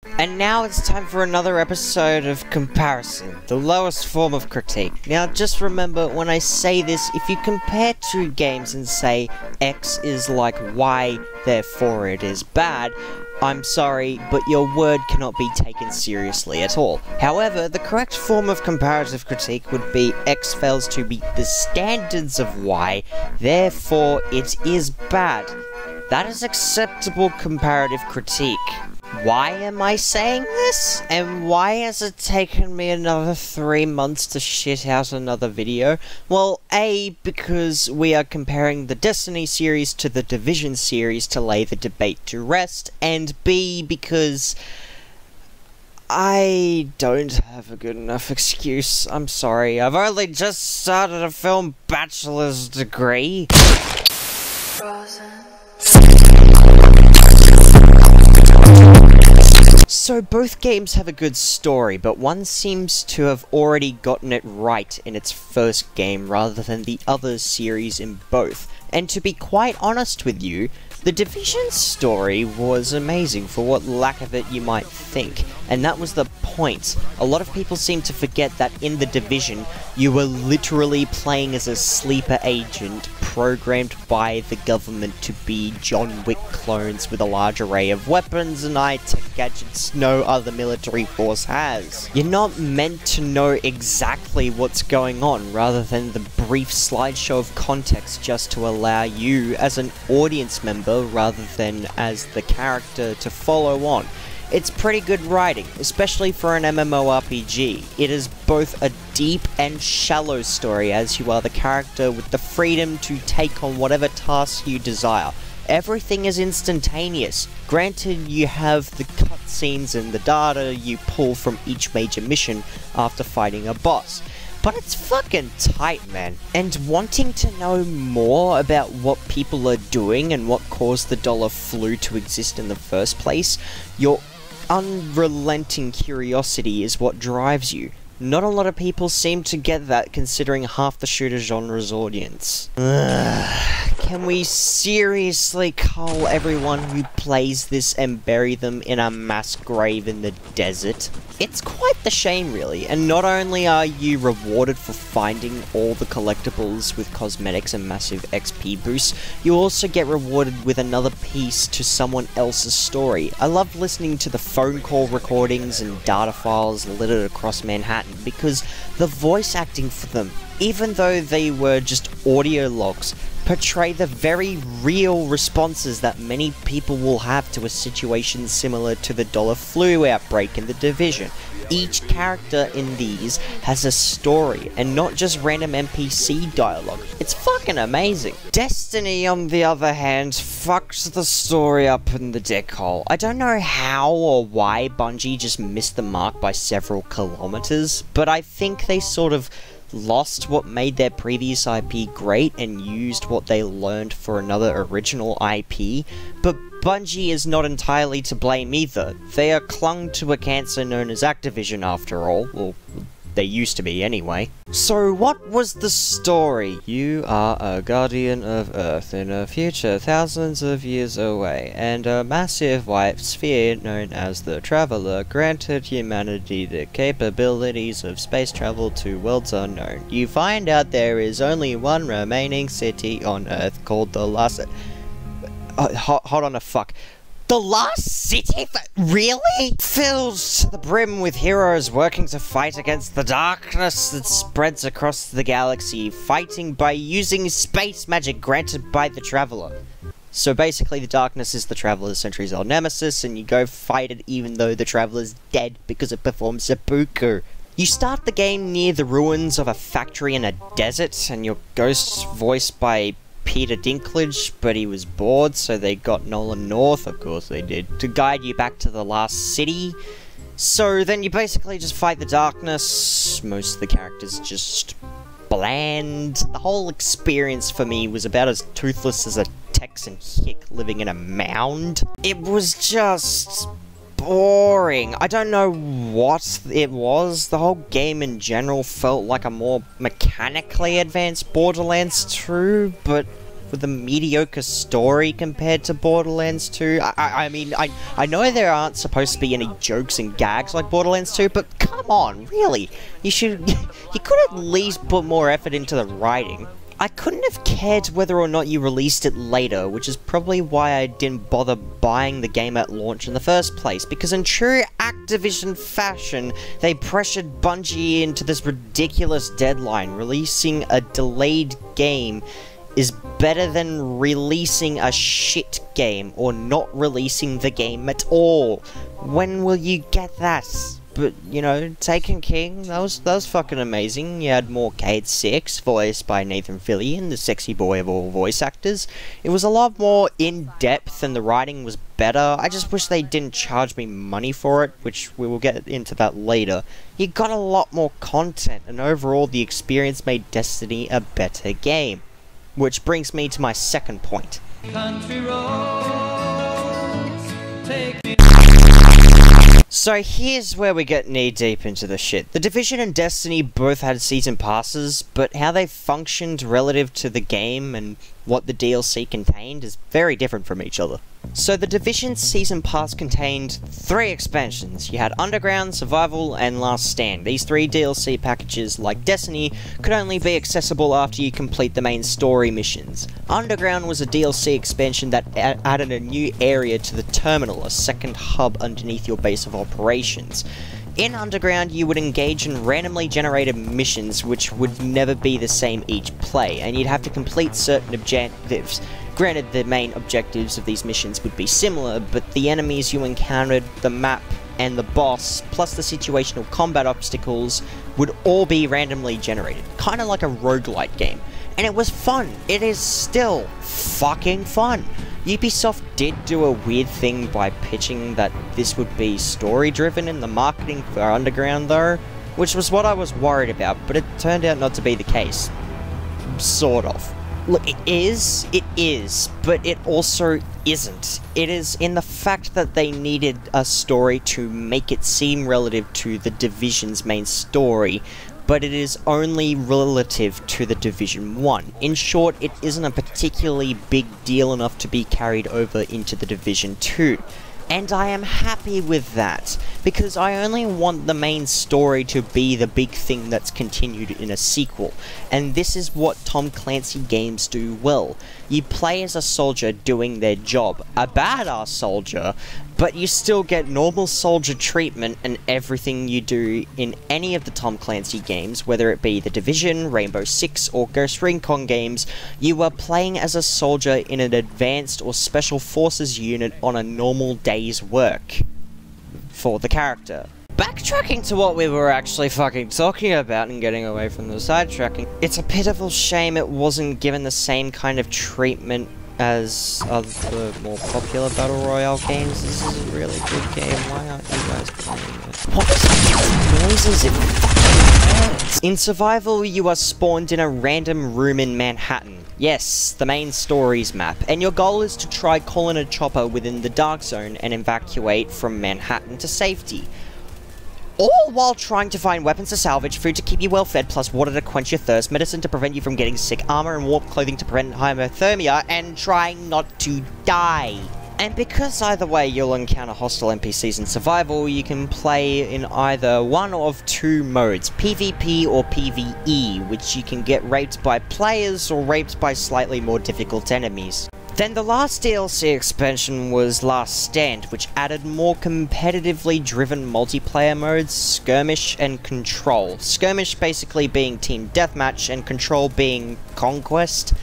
And now it's time for another episode of Comparison, the lowest form of critique. Now just remember, when I say this, if you compare two games and say X is like Y, therefore it is bad, I'm sorry, but your word cannot be taken seriously at all. However, the correct form of comparative critique would be X fails to meet the standards of Y, therefore it is bad. That is acceptable comparative critique. Why am I saying this? And why has it taken me another 3 months to shit out another video? Well, A, because we are comparing the Destiny series to the Division series to lay the debate to rest, and B, because I don't have a good enough excuse. I'm sorry, I've only just started a film bachelor's degree. Frozen. So both games have a good story, but one seems to have already gotten it right in its first game rather than the other series in both. And to be quite honest with you, the Division story was amazing for what lack of it you might think, and that was the point. A lot of people seem to forget that in the Division, you were literally playing as a sleeper agent programmed by the government to be John Wick clones with a large array of weapons and high-tech gadgets no other military force has. You're not meant to know exactly what's going on, rather than the brief slideshow of context just to allow you as an audience member rather than as the character to follow on. It's pretty good writing, especially for an MMORPG. It is both a deep and shallow story, as you are the character with the freedom to take on whatever tasks you desire. Everything is instantaneous. Granted, you have the cutscenes and the data you pull from each major mission after fighting a boss. But it's fucking tight, man. And wanting to know more about what people are doing and what caused the dollar flu to exist in the first place, your unrelenting curiosity is what drives you. Not a lot of people seem to get that, considering half the shooter genre's audience. Can we seriously cull everyone who plays this and bury them in a mass grave in the desert? It's quite the shame, really, and not only are you rewarded for finding all the collectibles with cosmetics and massive XP boosts, you also get rewarded with another piece to someone else's story. I love listening to the phone call recordings and data files littered across Manhattan, because the voice acting for them, even though they were just audio logs, portray the very real responses that many people will have to a situation similar to the dollar flu outbreak in the Division. Each character in these has a story, and not just random NPC dialogue. It's fucking amazing. Destiny, on the other hand, fucks the story up in the deckhole. I don't know how or why Bungie just missed the mark by several kilometers, but I think they sort of lost what made their previous IP great and used what they learned for another original IP, but Bungie is not entirely to blame either. They are clung to a cancer known as Activision after all. Well, they used to be anyway. So what was the story? You are a guardian of Earth in a future thousands of years away, and a massive white sphere known as the Traveler granted humanity the capabilities of space travel to worlds unknown. You find out there is only one remaining city on Earth called the Last... hold on a fuck. The Last City? Really? Filled to the brim with heroes working to fight against the darkness that spreads across the galaxy, fighting by using space magic granted by the Traveler. So basically the darkness is the Traveler's centuries-old nemesis, and you go fight it even though the Traveler's dead because it performs seppuku. You start the game near the ruins of a factory in a desert, and your ghost's voiced by Peter Dinklage, but he was bored, so they got Nolan North, of course they did, to guide you back to the last city. So then you basically just fight the darkness. Most of the characters just bland. The whole experience for me was about as toothless as a Texan hick living in a mound. It was just boring. I don't know what it was. The whole game in general felt like a more mechanically advanced Borderlands 2, but with a mediocre story compared to Borderlands 2. I mean, I know there aren't supposed to be any jokes and gags like Borderlands 2, but come on, really? You could at least put more effort into the writing. I couldn't have cared whether or not you released it later, which is probably why I didn't bother buying the game at launch in the first place, because in true Activision fashion, they pressured Bungie into this ridiculous deadline. Releasing a delayed game is better than releasing a shit game, or not releasing the game at all. When will you get that? But, you know, Taken King, that was fucking amazing. You had Morcade 6, voiced by Nathan Fillion, the sexy boy of all voice actors. It was a lot more in-depth and the writing was better. I just wish they didn't charge me money for it, which we will get into that later. You got a lot more content, and overall the experience made Destiny a better game. Which brings me to my second point. Country roads, take me. So here's where we get knee-deep into the shit. The Division and Destiny both had season passes, but how they functioned relative to the game and what the DLC contained is very different from each other. So the Division's season pass contained 3 expansions. You had Underground, Survival, and Last Stand. These 3 DLC packages, like Destiny, could only be accessible after you complete the main story missions. Underground was a DLC expansion that added a new area to the terminal, a second hub underneath your base of operations. In Underground, you would engage in randomly generated missions which would never be the same each play, and you'd have to complete certain objectives. Granted, the main objectives of these missions would be similar, but the enemies you encountered, the map, and the boss, plus the situational combat obstacles, would all be randomly generated. Kinda like a roguelite game. And it was fun. It is still fucking fun. Ubisoft did do a weird thing by pitching that this would be story-driven in the marketing for Underground though, which was what I was worried about, but it turned out not to be the case. Sort of. Look, it is, but it also isn't. It is in the fact that they needed a story to make it seem relative to the Division's main story, but it is only relative to the Division 1. In short, it isn't a particularly big deal enough to be carried over into the Division 2. And I am happy with that, because I only want the main story to be the big thing that's continued in a sequel, and this is what Tom Clancy games do well. You play as a soldier doing their job, a badass soldier, but you still get normal soldier treatment in everything you do in any of the Tom Clancy games, whether it be The Division, Rainbow Six, or Ghost Recon games. You are playing as a soldier in an advanced or special forces unit on a normal day's work for the character. Backtracking to what we were actually fucking talking about and getting away from the sidetracking, it's a pitiful shame it wasn't given the same kind of treatment as other more popular Battle Royale games. This is a really good game, why aren't you guys playing it? What was that noises? It fucking hurts! In Survival, you are spawned in a random room in Manhattan. Yes, the main stories map, and your goal is to try calling a chopper within the Dark Zone and evacuate from Manhattan to safety. All while trying to find weapons to salvage, food to keep you well fed, plus water to quench your thirst, medicine to prevent you from getting sick, armor and warp clothing to prevent hypothermia, and trying not to die. And because either way you'll encounter hostile NPCs in Survival, you can play in either one of 2 modes, PvP or PvE, which you can get raped by players or raped by slightly more difficult enemies. Then the last DLC expansion was Last Stand, which added more competitively driven multiplayer modes, Skirmish and Control. Skirmish basically being Team Deathmatch and Control being Conquest,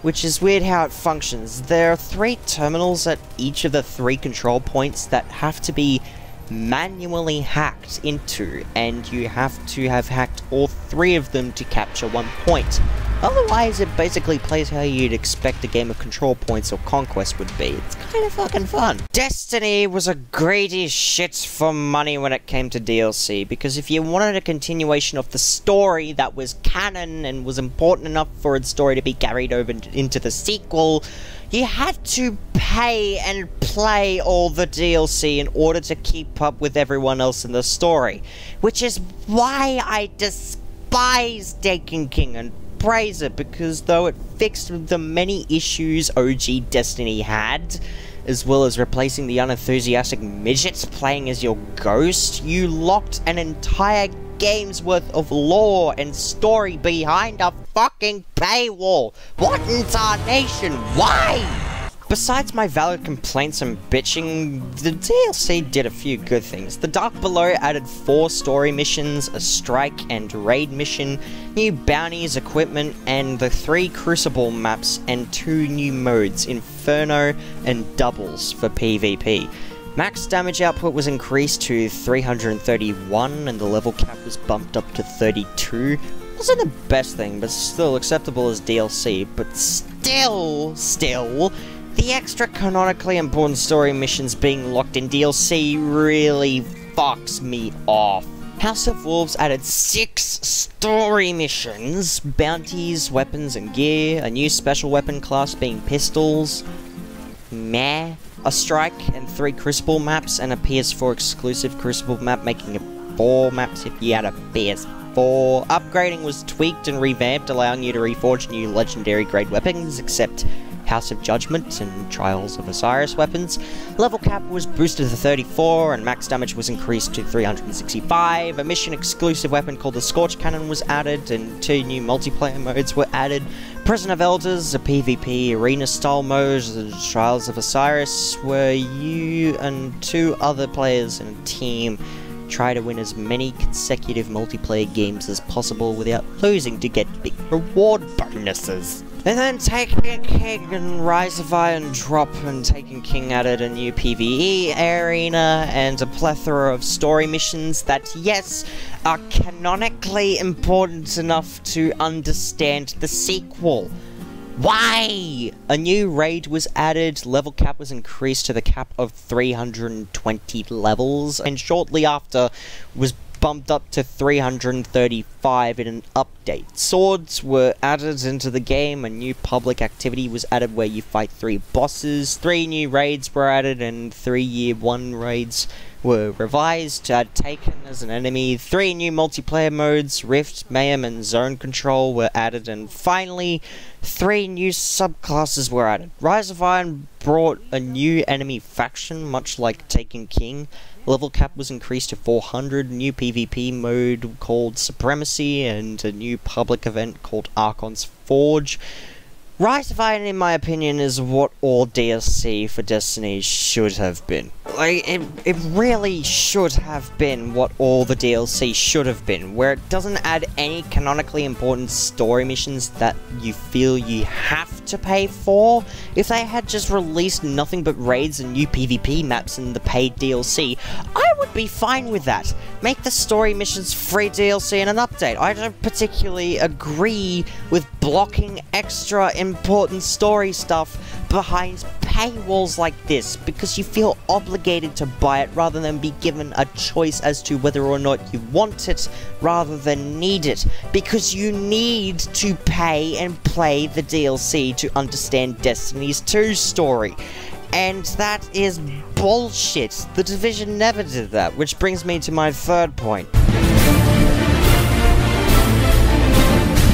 which is weird how it functions. There are 3 terminals at each of the 3 control points that have to be manually hacked into, and you have to have hacked all 3 of them to capture 1 point. Otherwise, it basically plays how you'd expect a game of Control Points or Conquest would be. It's kind of fucking fun. Destiny was a greedy shit for money when it came to DLC, because if you wanted a continuation of the story that was canon and was important enough for its story to be carried over into the sequel, you had to pay and play all the DLC in order to keep up with everyone else in the story. Which is why I despise Taken King and praise it, because though it fixed the many issues OG Destiny had, as well as replacing the unenthusiastic midgets playing as your ghost, you locked an entire game's worth of lore and story behind a fucking paywall. What in tarnation? Why? Besides my valid complaints and bitching, the DLC did a few good things. The Dark Below added 4 story missions, a strike and raid mission, new bounties, equipment, and the 3 Crucible maps and 2 new modes, Inferno and Doubles for PvP. Max damage output was increased to 331 and the level cap was bumped up to 32. Wasn't the best thing, but still acceptable as DLC, but still, the extra canonically important story missions being locked in DLC really fucks me off. House of Wolves added 6 story missions, bounties, weapons and gear, a new special weapon class being pistols, meh, a strike and 3 Crucible maps and a PS4 exclusive Crucible map, making it 4 maps if you had a PS4. Upgrading was tweaked and revamped, allowing you to reforge new legendary grade weapons, except House of Judgment and Trials of Osiris weapons. Level cap was boosted to 34 and max damage was increased to 365. A mission exclusive weapon called the Scorch Cannon was added and 2 new multiplayer modes were added. Prison of Elders, a PvP arena style mode, the Trials of Osiris, where you and 2 other players in a team try to win as many consecutive multiplayer games as possible without losing to get big reward bonuses. And then Taken King and Rise of Iron Drop and Taken King added a new PvE arena and a plethora of story missions that, yes, are canonically important enough to understand the sequel. Why? A new raid was added, level cap was increased to the cap of 320 levels, and shortly after was bumped up to 335 in an update. Swords were added into the game, a new public activity was added where you fight 3 bosses, 3 new raids were added, and 3 year 1 raids were revised to add Taken as an enemy. 3 new multiplayer modes, Rift, Mayhem, and Zone Control were added, and finally, 3 new subclasses were added. Rise of Iron brought a new enemy faction, much like Taken King. Level cap was increased to 400, new PvP mode called Supremacy, and a new public event called Archon's Forge. Rise of Iron, in my opinion, is what all DLC for Destiny should have been. Like, it really should have been what all the DLC should have been, where it doesn't add any canonically important story missions that you feel you have to pay for. If they had just released nothing but raids and new PvP maps in the paid DLC, I would be fine with that. Make the story missions free DLC and an update. I don't particularly agree with blocking extra important story stuff behind paywalls like this, because you feel obligated to buy it rather than be given a choice as to whether or not you want it rather than need it, because you need to pay and play the DLC to understand Destiny's 2 story. And that is bullshit. The Division never did that, which brings me to my third point.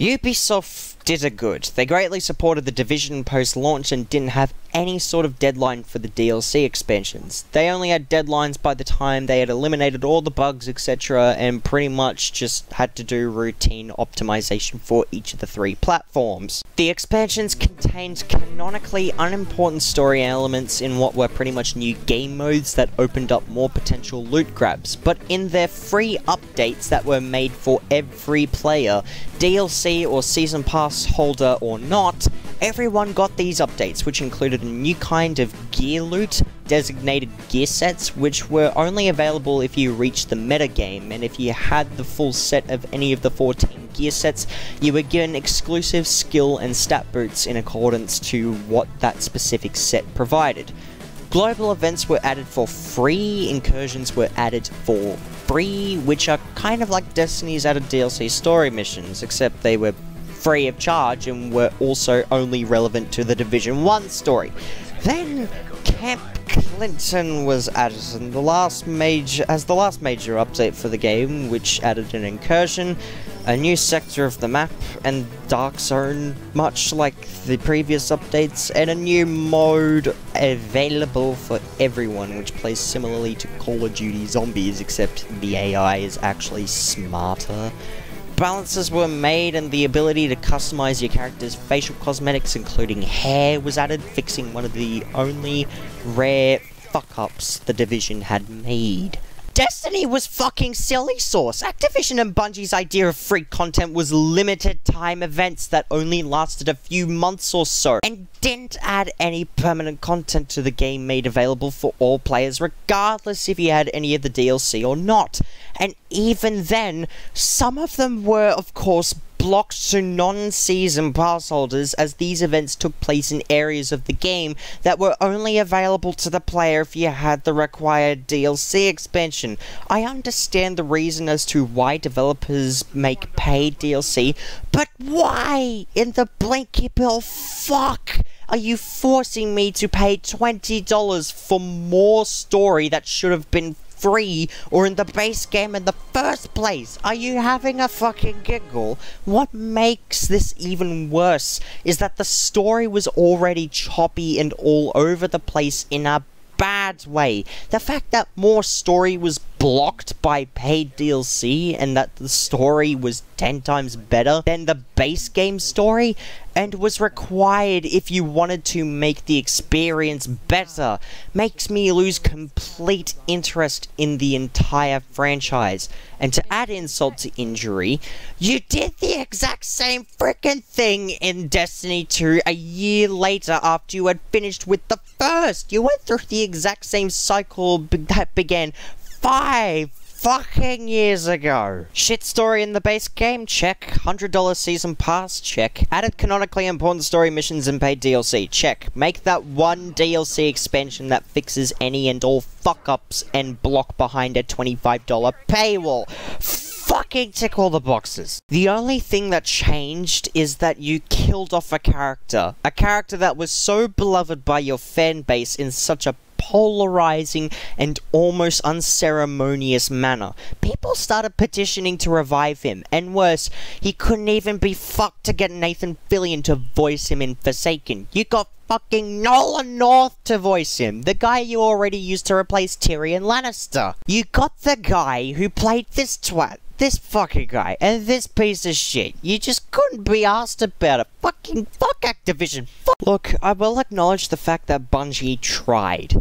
Ubisoft did a good. They greatly supported the Division post-launch and didn't have any sort of deadline for the DLC expansions. They only had deadlines by the time they had eliminated all the bugs, etc., and pretty much just had to do routine optimization for each of the 3 platforms. The expansions contained canonically unimportant story elements in what were pretty much new game modes that opened up more potential loot grabs, but in their free updates that were made for every player, DLC or Season Pass holder or not, everyone got these updates, which included a new kind of gear loot, designated gear sets, which were only available if you reached the metagame, and if you had the full set of any of the 14 gear sets, you were given exclusive skill and stat boots in accordance to what that specific set provided. Global events were added for free, incursions were added for free, which are kind of like Destiny's added DLC story missions, except they were free of charge and were also only relevant to the Division 1 story. Then Camp Clinton was added as the last major update for the game, which added an incursion, a new sector of the map and Dark Zone, much like the previous updates, and a new mode available for everyone, which plays similarly to Call of Duty Zombies, except the AI is actually smarter. Balances were made, and the ability to customize your character's facial cosmetics, including hair, was added, fixing one of the only rare fuck-ups the Division had made. Destiny was fucking silly sauce. Activision and Bungie's idea of free content was limited time events that only lasted a few months or so, and didn't add any permanent content to the game made available for all players, regardless if you had any of the DLC or not. And even then, some of them were, of course, blocked to non-season pass holders, as these events took place in areas of the game that were only available to the player if you had the required DLC expansion. I understand the reason as to why developers make paid DLC, but why in the blinky bill fuck are you forcing me to pay $20 for more story that should have been free or in the base game in the first place? Are you having a fucking giggle? What makes this even worse is that the story was already choppy and all over the place in a bad way. The fact that more story was blocked by paid DLC and that the story was 10 times better than the base game story and was required if you wanted to make the experience better makes me lose complete interest in the entire franchise. And to add insult to injury, you did the exact same freaking thing in Destiny 2 a year later after you had finished with the first. You went through the exact same cycle that began 5 fucking years ago. Shit story in the base game? Check. $100 season pass? Check. Added canonically important story missions and paid DLC? Check. Make that one DLC expansion that fixes any and all fuck-ups and block behind a $25 paywall. Fucking tick all the boxes. The only thing that changed is that you killed off a character that was so beloved by your fan base in such a polarizing and almost unceremonious manner. People started petitioning to revive him, and worse, he couldn't even be fucked to get Nathan Fillion to voice him in Forsaken. You got fucking Nolan North to voice him, the guy you already used to replace Tyrion Lannister. You got the guy who played this twat, this fucking guy, and this piece of shit. You just couldn't be asked about it. Fucking fuck Activision. Fuck. Look, I will acknowledge the fact that Bungie tried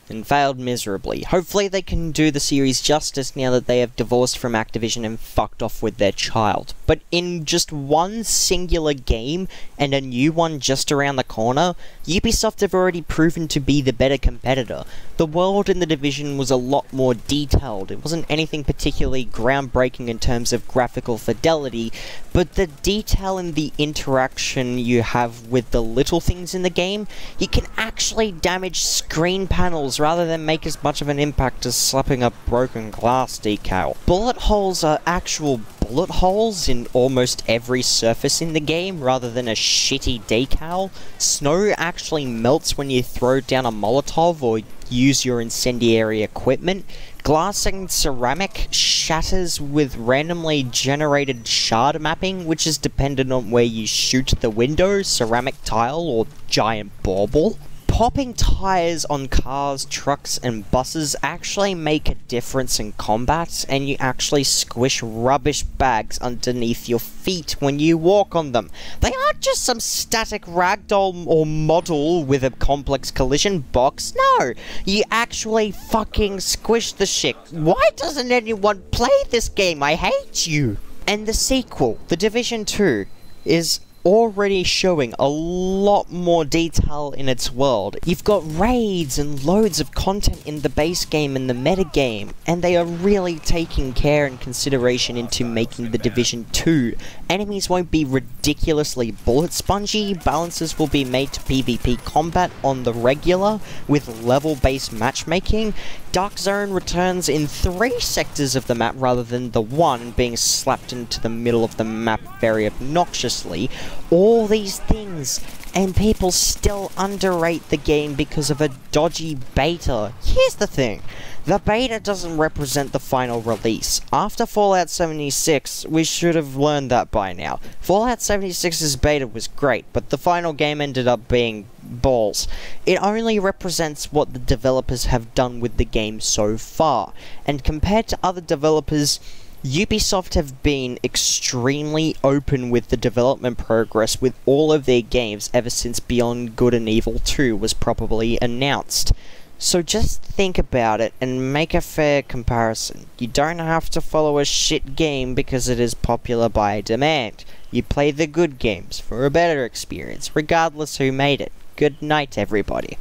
and failed miserably. Hopefully they can do the series justice now that they have divorced from Activision and fucked off with their child. But in just one singular game, and a new one just around the corner, Ubisoft have already proven to be the better competitor. The world in the Division was a lot more detailed. It wasn't anything particularly groundbreaking in terms of graphical fidelity, but the detail in the interaction you have with the little things in the game, you can actually damage screen panels rather than make as much of an impact as slapping a broken glass decal. Bullet holes are actual bullet holes in almost every surface in the game rather than a shitty decal. Snow actually melts when you throw down a Molotov or use your incendiary equipment. Glass and ceramic shatters with randomly generated shard mapping, which is dependent on where you shoot the window, ceramic tile or giant bauble. Popping tires on cars, trucks, and buses actually make a difference in combat, and you actually squish rubbish bags underneath your feet when you walk on them. They aren't just some static ragdoll or model with a complex collision box. No, you actually fucking squish the shit. Why doesn't anyone play this game? I hate you. And the sequel, The Division 2, is already showing a lot more detail in its world. You've got raids and loads of content in the base game and the meta game, and they are really taking care and consideration into making the Division 2. Enemies won't be ridiculously bullet spongy, balances will be made to PvP combat on the regular, with level-based matchmaking. Dark Zone returns in 3 sectors of the map rather than the one being slapped into the middle of the map very obnoxiously. All these things, and people still underrate the game because of a dodgy beta. Here's the thing. The beta doesn't represent the final release. After Fallout 76, we should have learned that by now. Fallout 76's beta was great, but the final game ended up being balls. It only represents what the developers have done with the game so far, and compared to other developers, Ubisoft have been extremely open with the development progress with all of their games ever since Beyond Good and Evil 2 was probably announced. So just think about it and make a fair comparison. You don't have to follow a shit game because it is popular by demand. You play the good games for a better experience, regardless who made it. Good night, everybody.